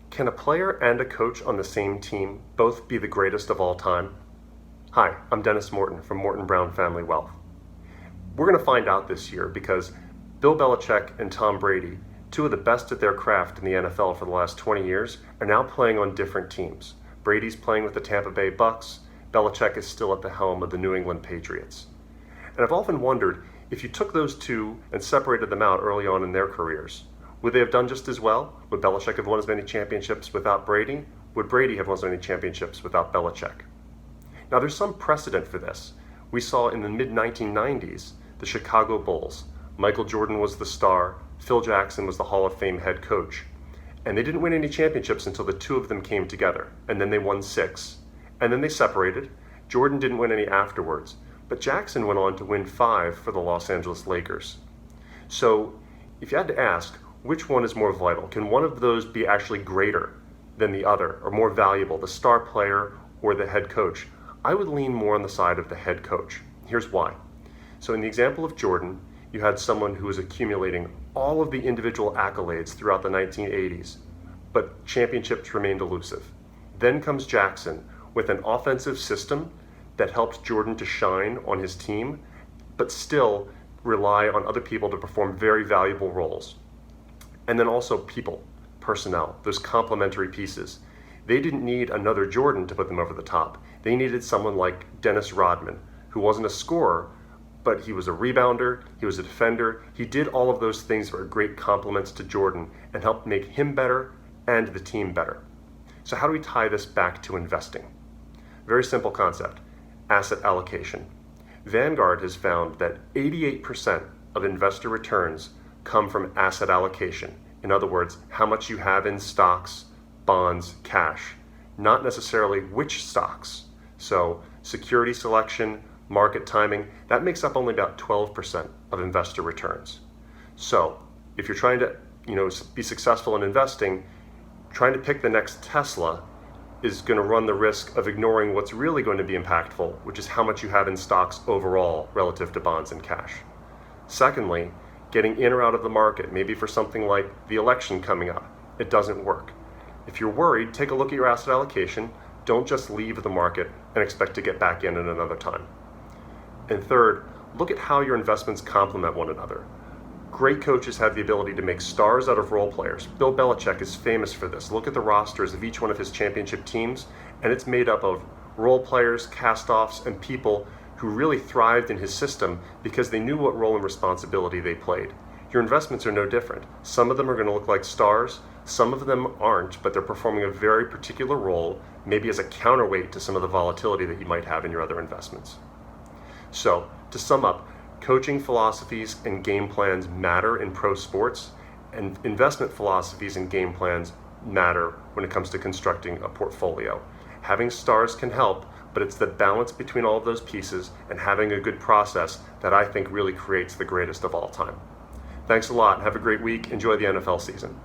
Can a player and a coach on the same team both be the greatest of all time? Hi, I'm Dennis Morton from Morton Brown Family Wealth. We're going to find out this year because Bill Belichick and Tom Brady, two of the best at their craft in the NFL for the last 20 years, are now playing on different teams. Brady's playing with the Tampa Bay Bucks. Belichick is still at the helm of the New England Patriots. And I've often wondered, if you took those two and separated them out early on in their careers, would they have done just as well? Would Belichick have won as many championships without Brady? Would Brady have won as many championships without Belichick? Now, there's some precedent for this. We saw in the mid-1990s, the Chicago Bulls. Michael Jordan was the star, Phil Jackson was the Hall of Fame head coach. And they didn't win any championships until the two of them came together. And then they won 6. And then they separated. Jordan didn't win any afterwards. But Jackson went on to win 5 for the Los Angeles Lakers. So, if you had to ask, which one is more vital? Can one of those be actually greater than the other, or more valuable, the star player or the head coach? I would lean more on the side of the head coach. Here's why. So in the example of Jordan, you had someone who was accumulating all of the individual accolades throughout the 1980s, but championships remained elusive. Then comes Jackson with an offensive system that helped Jordan to shine on his team, but still rely on other people to perform very valuable roles. And then also people, personnel, those complementary pieces. They didn't need another Jordan to put them over the top. They needed someone like Dennis Rodman, who wasn't a scorer, but he was a rebounder, he was a defender. He did all of those things that were great complements to Jordan and helped make him better and the team better. So how do we tie this back to investing? Very simple concept. Asset allocation. Vanguard has found that 88% of investor returns come from asset allocation. In other words, how much you have in stocks, bonds, cash, not necessarily which stocks. So security selection, market timing, that makes up only about 12% of investor returns. So if you're trying to be successful in investing, trying to pick the next Tesla is going to run the risk of ignoring what's really going to be impactful, which is how much you have in stocks overall relative to bonds and cash. Secondly, getting in or out of the market, maybe for something like the election coming up, it doesn't work. If you're worried, take a look at your asset allocation. Don't just leave the market and expect to get back in at another time. And third, look at how your investments complement one another. Great coaches have the ability to make stars out of role players. Bill Belichick is famous for this. Look at the rosters of each one of his championship teams, and it's made up of role players, cast-offs, and people who really thrived in his system because they knew what role and responsibility they played. Your investments are no different. Some of them are going to look like stars, some of them aren't, but they're performing a very particular role, maybe as a counterweight to some of the volatility that you might have in your other investments. So, to sum up, coaching philosophies and game plans matter in pro sports, and investment philosophies and game plans matter when it comes to constructing a portfolio. Having stars can help, but it's the balance between all of those pieces and having a good process that I think really creates the greatest of all time. Thanks a lot. Have a great week. Enjoy the NFL season.